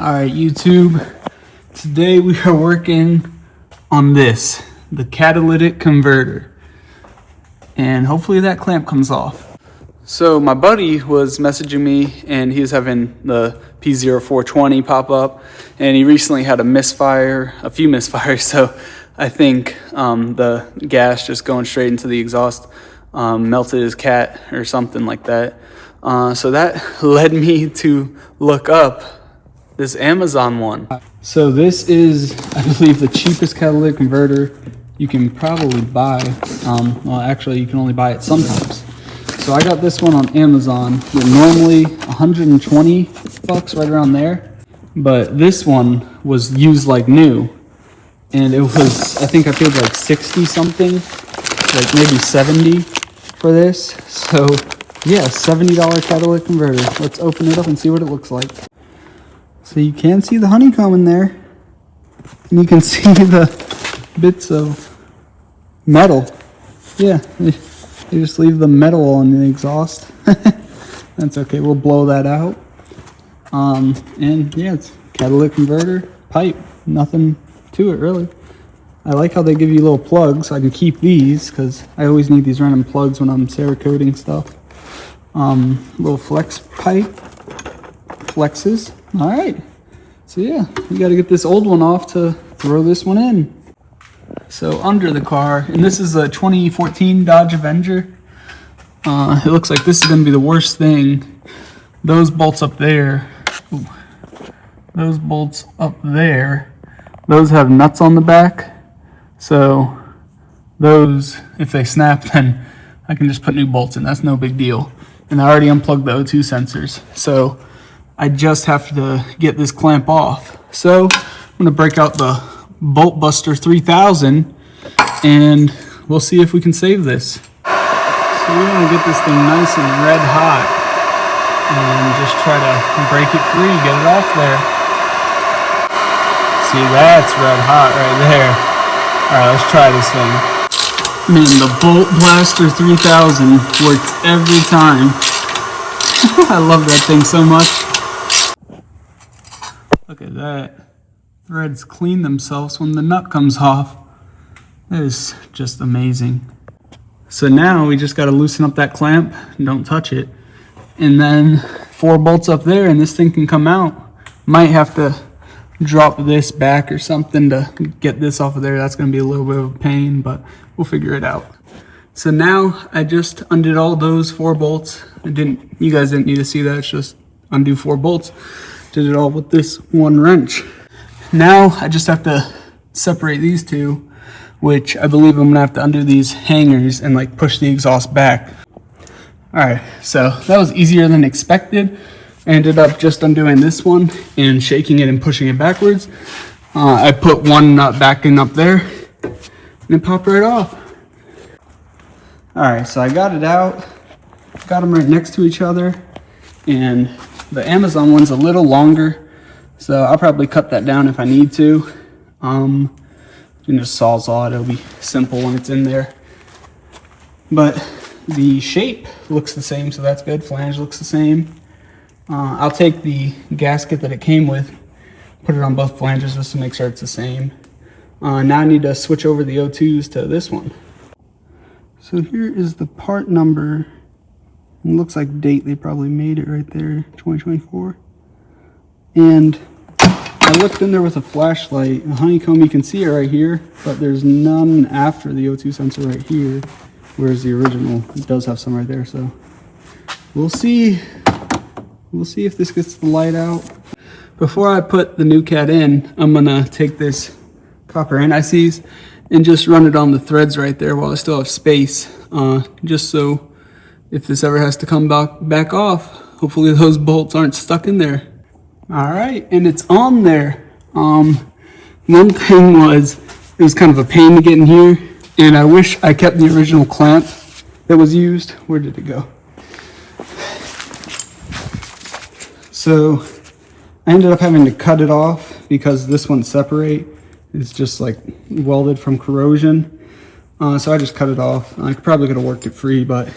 Alright, YouTube, today we are working on this, the catalytic converter, and hopefully that clamp comes off. So my buddy was messaging me and he was having the P0420 pop up, and he recently had a few misfires, so I think the gas just going straight into the exhaust melted his cat or something like that. So that led me to look up this Amazon one. So this is, I believe, the cheapest catalytic converter you can probably buy. Well, actually, you can only buy it sometimes. So I got this one on Amazon. They're normally 120 bucks, right around there. But this one was used like new. And it was, I think I paid like 60 something, like maybe 70 for this. So yeah, $70 catalytic converter. Let's open it up and see what it looks like. So you can see the honeycomb in there, and you can see the bits of metal. Yeah, they just leave the metal on the exhaust. That's okay, we'll blow that out. And yeah, it's catalytic converter, pipe, nothing to it really. I like how they give you little plugs. I can keep these because I always need these random plugs when I'm Cerakoting stuff. Little flex pipe, flexes. All right, so yeah, we got to get this old one off to throw this one in. So under the car, and this is a 2014 Dodge Avenger. It looks like this is going to be the worst thing. Those bolts up there, those have nuts on the back. So those, if they snap, then I can just put new bolts in. That's no big deal. And I already unplugged the O2 sensors. So I just have to get this clamp off. So I'm gonna break out the Bolt Buster 3000 and we'll see if we can save this. So we wanna get this thing nice and red hot and just try to break it free, get it off there. See, that's red hot right there. All right, let's try this thing. Man, the Bolt Blaster 3000 works every time. I love that thing so much. Look at that. Threads clean themselves when the nut comes off. That is just amazing. So now we just got to loosen up that clamp. Don't touch it. And then 4 bolts up there and this thing can come out. Might have to drop this back or something to get this off of there. That's going to be a little bit of a pain, but we'll figure it out. So now I just undid all those 4 bolts. You guys didn't need to see that. It's just undo 4 bolts. Did it all with this one wrench. Now I just have to separate these two, which I believe I'm gonna have to undo these hangers and like push the exhaust back. All right, so that was easier than expected. I ended up just undoing this one and shaking it and pushing it backwards. I put one nut back in up there and it popped right off. All right, so I got it out, got them right next to each other, and the Amazon one's a little longer, so I'll probably cut that down if I need to. You can just sawzall it, it'll be simple when it's in there. But the shape looks the same, so that's good. Flange looks the same. I'll take the gasket that it came with, put it on both flanges just to make sure it's the same. Now I need to switch over the O2s to this one. So here is the part number. It looks like date, they probably made it right there, 2024. And I looked in there with a flashlight. The honeycomb, you can see it right here, but there's none after the O2 sensor right here, whereas the original, it does have some right there. So we'll see. We'll see if this gets the light out. Before I put the new cat in, I'm gonna take this copper anti-seize and just run it on the threads right there while I still have space, just so if this ever has to come back off, hopefully those bolts aren't stuck in there. All right, and it's on there. One thing was, it was kind of a pain to get in here, and I wish I kept the original clamp that was used. Where did it go? So I ended up having to cut it off because this one's separate. It's just like welded from corrosion. So I just cut it off. I probably could have worked it free, but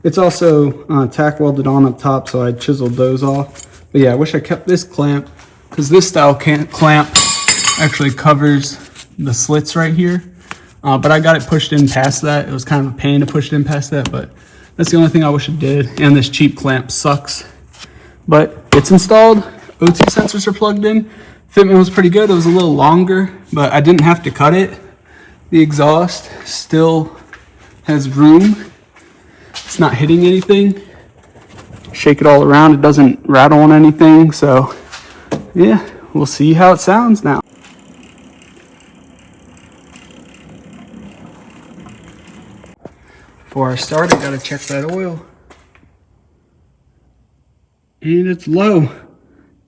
it's also tack welded on up top, so I chiseled those off. But yeah, I wish I kept this clamp because this style clamp actually covers the slits right here. But I got it pushed in past that. It was kind of a pain to push it in past that, but that's the only thing I wish it did. And this cheap clamp sucks. But it's installed. O2 sensors are plugged in. Fitment was pretty good. It was a little longer, but I didn't have to cut it. The exhaust still has room. It's not hitting anything. Shake it all around. It doesn't rattle on anything. So yeah, we'll see how it sounds now. Before I start, I gotta check that oil. And it's low.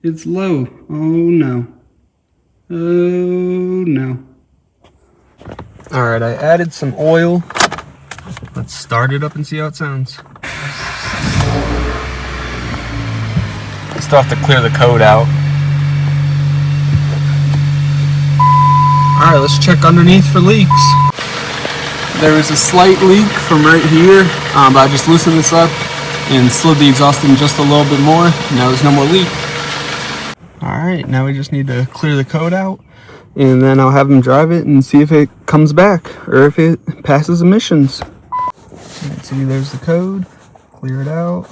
It's low. Oh no. Oh no. Alright, I added some oil. Let's start it up and see how it sounds. Still have to clear the code out. Alright, let's check underneath for leaks. There was a slight leak from right here, but I just loosened this up and slid the exhaust in just a little bit more. Now there's no more leak. Alright, now we just need to clear the code out, and then I'll have him drive it and see if it comes back or if it passes emissions. Let's see, there's the code. Clear it out.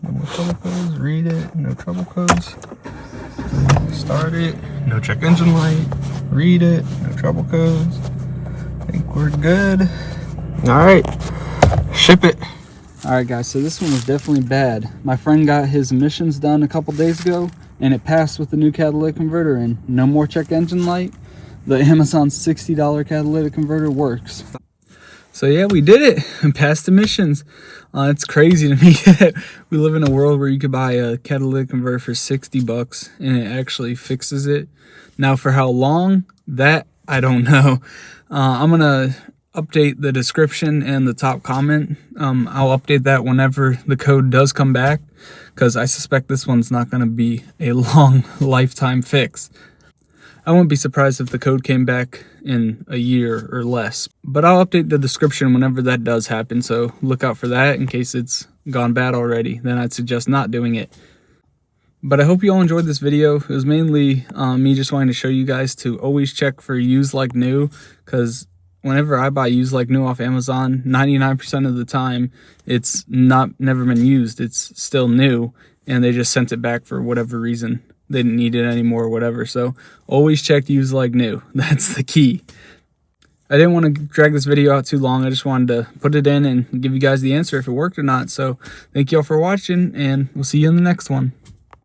No more trouble codes. Read it. No trouble codes. Start it. No check engine light. Read it. No trouble codes. I think we're good. Alright, ship it. Alright guys, so this one was definitely bad. My friend got his emissions done a couple days ago, and it passed with the new catalytic converter in. No more check engine light. The Amazon $60 catalytic converter works. So yeah, we did it and passed emissions. It's crazy to me that we live in a world where you could buy a catalytic converter for 60 bucks and it actually fixes it. Now for how long, that I don't know. I'm gonna update the description and the top comment. I'll update that whenever the code does come back, because I suspect this one's not gonna be a long lifetime fix. I wouldn't be surprised if the code came back in a year or less, but I'll update the description whenever that does happen, so look out for that in case it's gone bad already. Then I'd suggest not doing it. But I hope you all enjoyed this video. It was mainly me just wanting to show you guys to always check for used like new, because whenever I buy used like new off Amazon, 99% of the time it's never been used. It's still new, and they just sent it back for whatever reason. They didn't need it anymore or whatever. So always check used like new. That's the key. I didn't want to drag this video out too long. I just wanted to put it in and give you guys the answer if it worked or not. So thank you all for watching, and we'll see you in the next one.